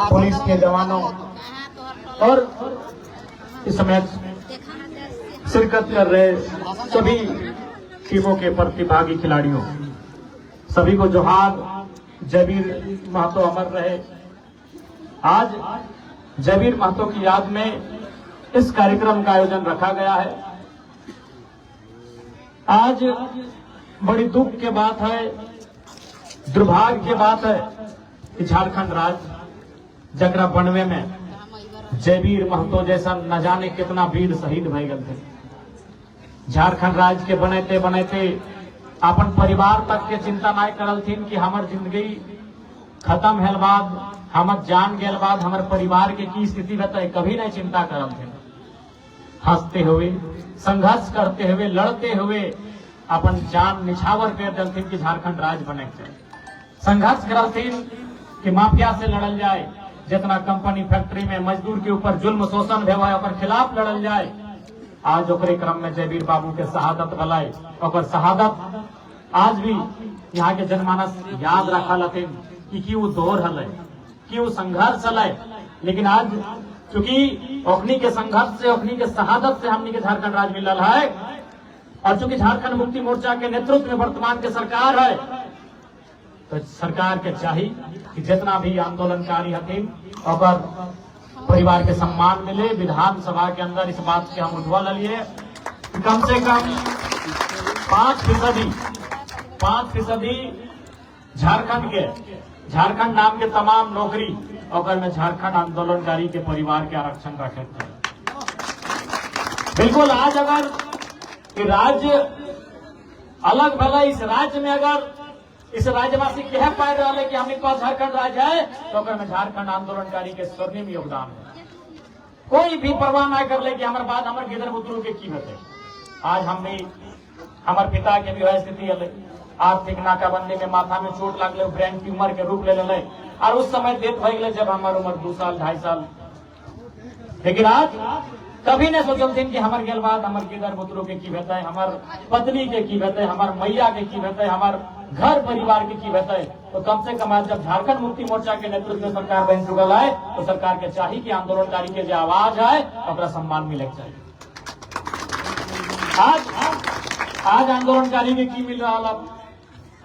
Police के जवानों और इस मैच शिरकत कर रहे सभी टीमों के प्रतिभागी खिलाड़ियों, सभी को जोहार। जयवीर महतो अमर रहे। आज जयवीर महतो की याद में इस कार्यक्रम का आयोजन रखा गया है। आज बड़ी दुख की बात है, दुर्भाग्य की बात है कि झारखंड राज्य जकरा बनवे में जयवीर महतो जैसा न जाने कितना वीर शहीद भय गए थे। झारखंड राज्य के बनते बनते अपन परिवार तक के चिंता नहीं करल थीन कि हमार जिंदगी खत्म है बाद, हमर जान गए बाद हमारे परिवार के की स्थिति बताए, कभी नहीं चिंता करल थे। हंसते हुए, संघर्ष करते हुए, लड़ते हुए अपन जान निछावर कर दलथिन कि झारखंड राज्य बने। संघर्ष करल थीन कि माफिया से लड़ल जाए, जितना कंपनी फैक्ट्री में मजदूर के ऊपर जुल्म शोषण भेवा ओकर खिलाफ लड़ल जाए। आज ओकरे क्रम में जयवीर बाबू के शहादत भलाई, और शहादत आज भी यहाँ के जनमानस याद रखल हथिन कि वो दौर हल, कि वो संघर्ष हल। लेकिन आज चूंकि ओखनी के संघर्ष से, ओखनी के शहादत से हमनी के झारखंड राज्य मिलल है, और चूंकि झारखंड मुक्ति मोर्चा के नेतृत्व में वर्तमान के सरकार है, तो सरकार के चाहिए कि जितना भी आंदोलनकारी हथिन और परिवार के सम्मान मिले। विधानसभा के अंदर इस बात के हम उठवा लिए कम से कम 5% झारखंड नाम के तमाम नौकरी और में झारखंड आंदोलनकारी के परिवार के आरक्षण रखे थे। बिल्कुल आज अगर राज्य अलग भला, इस राज्य में अगर इस राज्यवासी कह पाए रहा है कि हमारे पास झारखंड राज्य है, तो अगर में झारखंड आंदोलनकारी के स्वर्णिम योगदान है। कोई भी परवाह न कर ले कि हमारे बाद हमारे गिदर बुतरू के कीमत है। आज हम भी, हमारे पिता के भी वह स्थिति है, आर्थिक नाकाबंदी में माथा में चोट लगले, ब्रेन ट्यूमर के रूप ले ले, और उस समय डेथ हो गए जब हमारी उम्र 2 साल 2.5 साल। लेकिन आज कभी नहीं सोचल थी कि हमारे गेल बाद हमारे गिदर बुतरू के की बेहतर, हमार पत्नी के की बेहतर, हमार मैया के की बेहतर, हमार घर परिवार के की बेहतर। तो कम से कम आज जब झारखंड मुक्ति मोर्चा के नेतृत्व में सरकार बन चुकल है, तो सरकार के चाहिए कि आंदोलनकारी के जो आवाज है अपना सम्मान मिले चाहिए। आज आंदोलनकारी के की मिल रहा।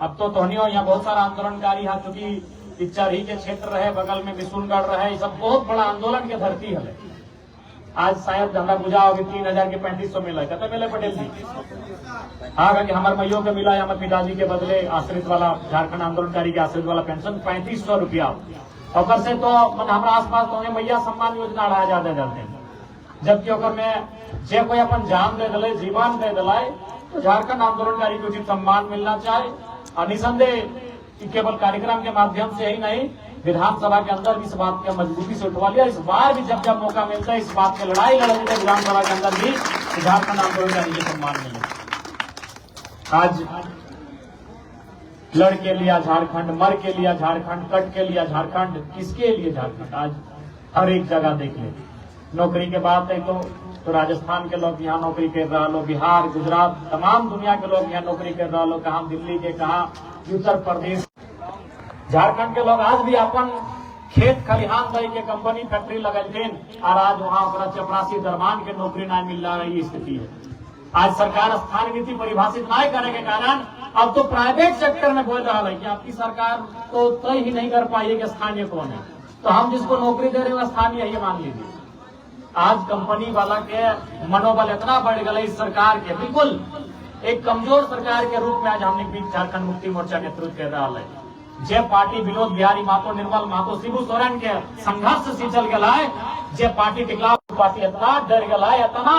अब तो तोहनियों यहाँ बहुत सारा आंदोलनकारी है, चूंकि चरही के क्षेत्र रहे, बगल में विशुनगढ़ रहे, सब बहुत बड़ा आंदोलन के धरती है। आज शायद हमरा बुझा होगी 3000 के 3500 मिला, कहते मिले पटेल जी। हाँ, कि हमारे मैयों के मिला, हमारे पिताजी के बदले आश्रित वाला, झारखंड आंदोलनकारी के आश्रित वाला पेंशन 3500 रुपया। और से तो हमारा आसपास तो मैया सम्मान योजना अढ़ा जाते जाते, जबकि ओकर में जे कोई अपन जान दे दिले, जीवन दे दिलाए, तो झारखंड आंदोलनकारी को उचित सम्मान मिलना चाहिए। और निसंदेह केवल कार्यक्रम के माध्यम से ही नहीं, विधानसभा के अंदर भी इस बात का मजबूती से उठवा लिया। इस बार भी जब जब मौका मिलता है इस बात की लड़ाई लड़नी है विधानसभा के अंदर भी, झारखंड आंदोलनकारी को सम्मान मिले। आज लड़ के लिया झारखंड, मर के लिया झारखंड, कट के लिया झारखंड, किसके लिए झारखंड? आज हर एक जगह देख ले, नौकरी के बात है तो राजस्थान के लोग यहाँ नौकरी कर रहा लो, बिहार, गुजरात, तमाम दुनिया के लोग यहाँ नौकरी कर रहा लो, कहाँ दिल्ली के, कहाँ उत्तर प्रदेश। झारखंड के लोग आज भी अपन खेत खलिहान दे के कंपनी फैक्ट्री लगलथिन, और आज वहाँ चपरासी दरमान के नौकरी नहीं मिल रहा है, ये स्थिति है। आज सरकार स्थानीय नीति परिभाषित नहीं करने के कारण अब तो प्राइवेट सेक्टर में बोल रहा है कि आपकी सरकार तो तय ही नहीं कर पाई कि स्थानीय कौन है, तो हम जिसको नौकरी दे रहे हैं स्थानीय ये मान लीजिए। आज कंपनी वाला के मनोबल इतना बढ़ गया इस सरकार के, बिल्कुल एक कमजोर सरकार के रूप में आज हमने बीच झारखंड मुक्ति मोर्चा नेतृत्व कर रहा है। जे पार्टी विनोद बिहारी महतो, निर्मल महतो, शिबू सोरेन के संघर्ष से चल गया है, जे पार्टी के खिलाफ पार्टी इतना डर गया है, इतना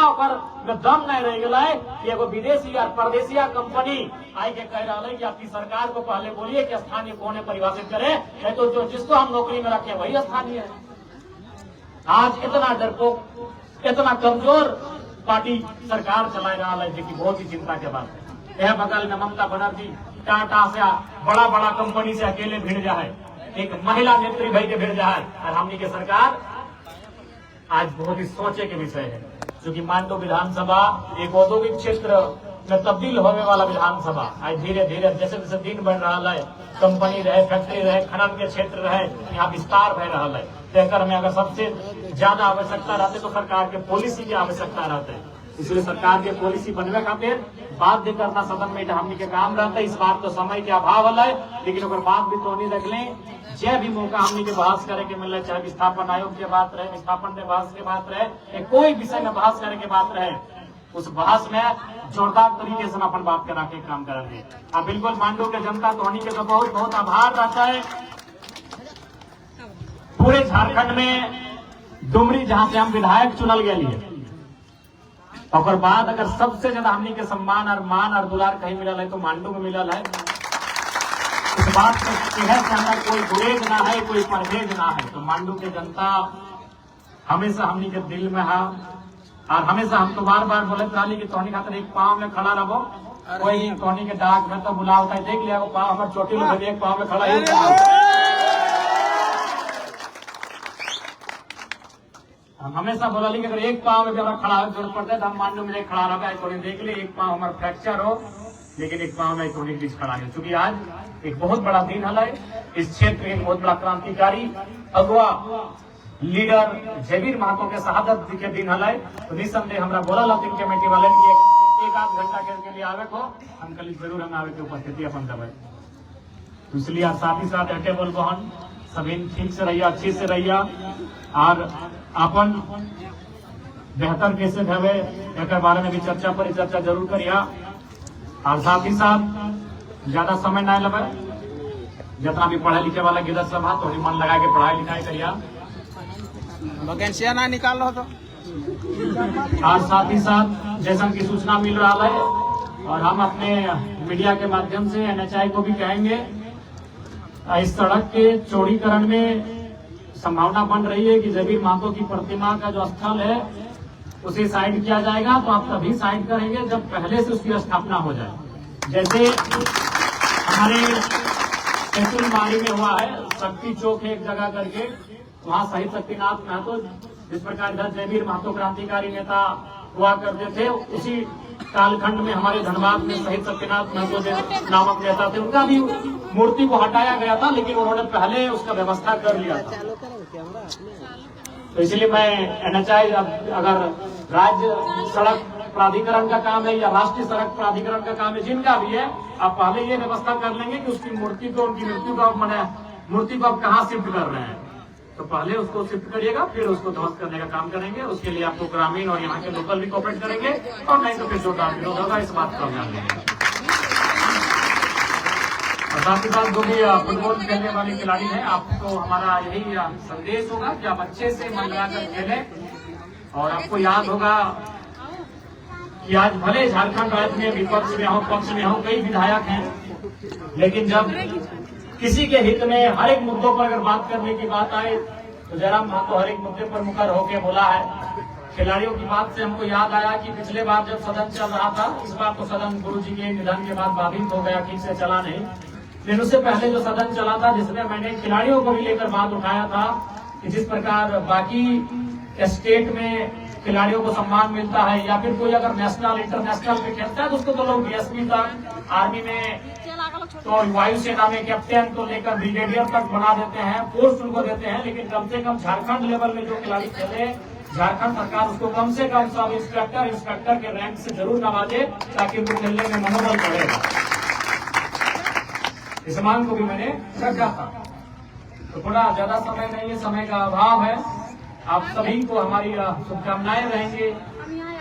दम नहीं रह गया है कि एगो विदेशी या परदेशिया कंपनी आई के कह रहा है कि आपकी सरकार को पहले बोलिए कि स्थानीय कौन है परिभाषित करे, नहीं तो जो जिसको हम नौकरी में रखे वही स्थानीय है। आज इतना डरपोक, इतना कमजोर पार्टी सरकार चला रहा है, जो कि बहुत ही चिंता के बात है। यह बगल में ममता बनर्जी टाटा से बड़ा बड़ा कंपनी से अकेले भिड़ जाए, एक महिला नेत्री भाई के भिड़ जाए, और हमनी के सरकार आज बहुत ही सोचे के विषय है। क्योंकि मान लो विधानसभा एक औद्योगिक क्षेत्र में तब्दील होने वाला विधानसभा आज धीरे धीरे जैसे जैसे दिन बढ़ रहा है, कंपनी रहे, फैक्ट्री रहे, खनन के क्षेत्र रहे, यहाँ विस्तार भय रहा है। तेकर में अगर सबसे ज्यादा आवश्यकता रहते तो सरकार के पॉलिसी की आवश्यकता रहते है। इसलिए सरकार के पॉलिसी बनवे खातिर बाध्य करना सदन में हमनी के काम रहता है। इस बार तो समय के अभाव है, लेकिन अगर बात भी तो नहीं रख लें, जय भी मौका हमनी के बहस करे के मिले, चाहे विस्थापन आयोग की बात रहे, विस्थापन के बहस की बात रहे, कोई विषय में बहस करे के बात रहे, उस बहस में जोरदार तरीके से अपन बात करा के काम करेंगे। अब बिल्कुल मांडू के जनता तो के तो बहुत बहुत आभार रहता है। पूरे झारखंड में डुमरी जहां से हम विधायक चुनल गए, और बाद अगर सबसे ज्यादा हमनी के सम्मान और मान और दुलार कहीं मिलल है तो मांडू में मिलल है। इस बात का कोई गुरेज ना है, कोई परहेज ना है। तो मांडू के जनता हमेशा हमनी के दिल में है, और हमेशा हम तो बार बार बोले रही कि तोहनी खातिर एक पांव में खड़ा रहो। कोई तोहनी के डाक में तो बुला होता है, देख लिया वो पांव हमारे चोटी में एक पांव में खड़ा है। हम हमेशा बोला कि अगर एक पांव में जब खड़ा हो जरूरत पड़ता है तो हम मांडू में खड़ा रहा है। थोड़ी देख ले, एक पांव हमारा फ्रैक्चर हो, लेकिन एक पांव में थोड़ी बीच खड़ा है। चूंकि आज एक बहुत बड़ा दिन है, इस क्षेत्र में एक बहुत बड़ा क्रांतिकारी अगुआ लीडर जयवीर महतो के शहादत के दिन है। तो निसंदेह हमारा बोला दिन कमेटी वाले एक आध घंटा के लिए आवे को हम कल जरूर हम आवे के उपस्थिति अपन दबे। तो इसलिए साथ ही साथ हटे बोल बहन सभी ठीक से रहिए, अच्छी से रहिए, और अपन बेहतर कैसे भवे एक बारे में भी चर्चा परिचर्चा जरूर करिए। और साथ ही साथ ज्यादा समय ना लगे, जितना भी पढ़े लिखे वाला गिरद सभा तो मन लगा के पढ़ाई लिखाई करिए, वैकेंसियां ना निकाल लो तो। और साथ ही साथ जैसा की सूचना मिल रहा है, और हम अपने मीडिया के माध्यम से NHI को भी कहेंगे, इस सड़क के चौड़ीकरण में संभावना बन रही है कि जयवीर महतो की प्रतिमा का जो स्थल है उसे साइड किया जाएगा। तो आप तभी साइड करेंगे जब पहले से उसकी स्थापना हो जाए। जैसे हमारे माड़ी में हुआ है, शक्ति चौक है एक जगह करके, वहाँ शहीद शक्तिनाथ महतो जिस प्रकार इधर जयवीर महतो क्रांतिकारी नेता हुआ करते थे, उसी कालखंड में हमारे धनबाद में शहीद शक्तिनाथ महतो नामक नेता थे, उनका भी मूर्ति को हटाया गया था, लेकिन उन्होंने पहले उसका व्यवस्था कर लिया था। तो इसलिए मैं NHI अगर राज्य सड़क प्राधिकरण का काम है या राष्ट्रीय सड़क प्राधिकरण का काम है, जिनका भी है, आप पहले ये व्यवस्था कर लेंगे कि उसकी मूर्ति को, उनकी मृत्यु को मैंने मूर्ति को आप कहाँ शिफ्ट कर रहे हैं, तो पहले उसको शिफ्ट करिएगा, फिर उसको ध्वस्त करने का काम करेंगे। उसके लिए आपको ग्रामीण और यहाँ के लोकल भी कोऑपरेट करेंगे, और नहीं तो फिर जोरदार विरोध होगा, इस बात को ध्यान देंगे। और साथ ही साथ जो भी फुटबॉल खेलने वाले खिलाड़ी हैं, आपको हमारा यही संदेश होगा कि आप अच्छे से मन लगाकर खेलें। और आपको याद होगा कि आज भले झारखंड राज्य में विपक्ष में हो, पक्ष में हो, कई विधायक हैं, लेकिन जब किसी के हित में हर एक मुद्दों पर अगर बात करने की बात आए तो जयराम महतो हर एक मुद्दे पर मुकर होकर बोला है। खिलाड़ियों की बात से हमको याद आया कि पिछले बार जब सदन चल रहा था, इस बार तो सदन गुरुजी के निधन के बाद बाधित हो गया, ठीक से चला नहीं, लेकिन उससे पहले जो सदन चला था जिसमें मैंने खिलाड़ियों को भी लेकर बात उठाया था कि जिस प्रकार बाकी स्टेट में खिलाड़ियों को सम्मान मिलता है, या फिर कोई अगर नेशनल इंटरनेशनल में खेलता है तो उसको तो लोग DSP तक, आर्मी में तो वायुसेना में कैप्टन तो लेकर ब्रिगेडियर तक बना देते हैं, पोस्ट उनको देते हैं, लेकिन कम से कम झारखंड लेवल में जो खिलाड़ी खेले, झारखंड सरकार उसको कम से कम सब इंस्पेक्टर के रैंक से जरूर नवाजे, ताकि उनको खेलने में मनोबल बढ़ेगा। इस मांग को भी मैंने रखा था। तो थोड़ा ज्यादा समय नहीं है, समय का अभाव है। आप सभी को हमारी शुभकामनाएं रहेंगे,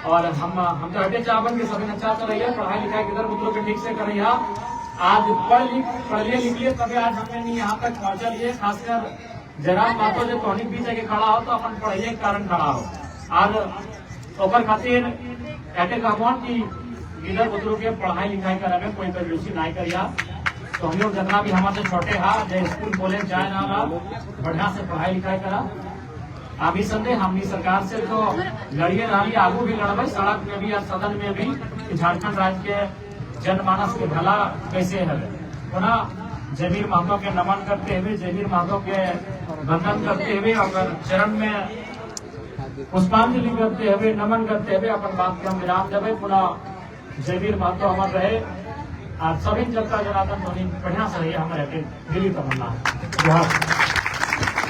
और हम तो हटे चावन के सभी अच्छा चल रही है, पढ़ाई लिखाई किधर पुत्रों के ठीक से कर रही है। आज पढ़िए लिखिए, तभी आज हमने नहीं यहाँ तक पहुंचा लिए। खासकर जयराम महतो जो टॉनिक बीच के खड़ा हो तो अपन पढ़ाई के कारण खड़ा हो। आज ओकर खातिर कहते कहबोन की इधर पुत्रों के पढ़ाई लिखाई करे में कोई रुचि नहीं करिया। तो हम लोग जितना भी हमारे छोटे हा जो स्कूल कॉलेज जाए ना बढ़िया से पढ़ाई लिखाई करा। अभी संदेह हमनी सरकार से तो लड़िए रही, आगू भी लड़बे, सड़क में भी और सदन में भी, झारखंड राज्य के जनमानस के भला कैसे है। पुनः जयवीर महतो के नमन करते हुए, जयवीर महतो के वंदन करते हुए, और चरण में पुष्पांजलि करते हुए, नमन करते हुए अपन बात के हम विराम देवे। पुनः जयवीर महतो हमारे रहे आज सभी जनता जनार्दन धोनी बढ़िया से रही हमारे के दिली तमन्ना है।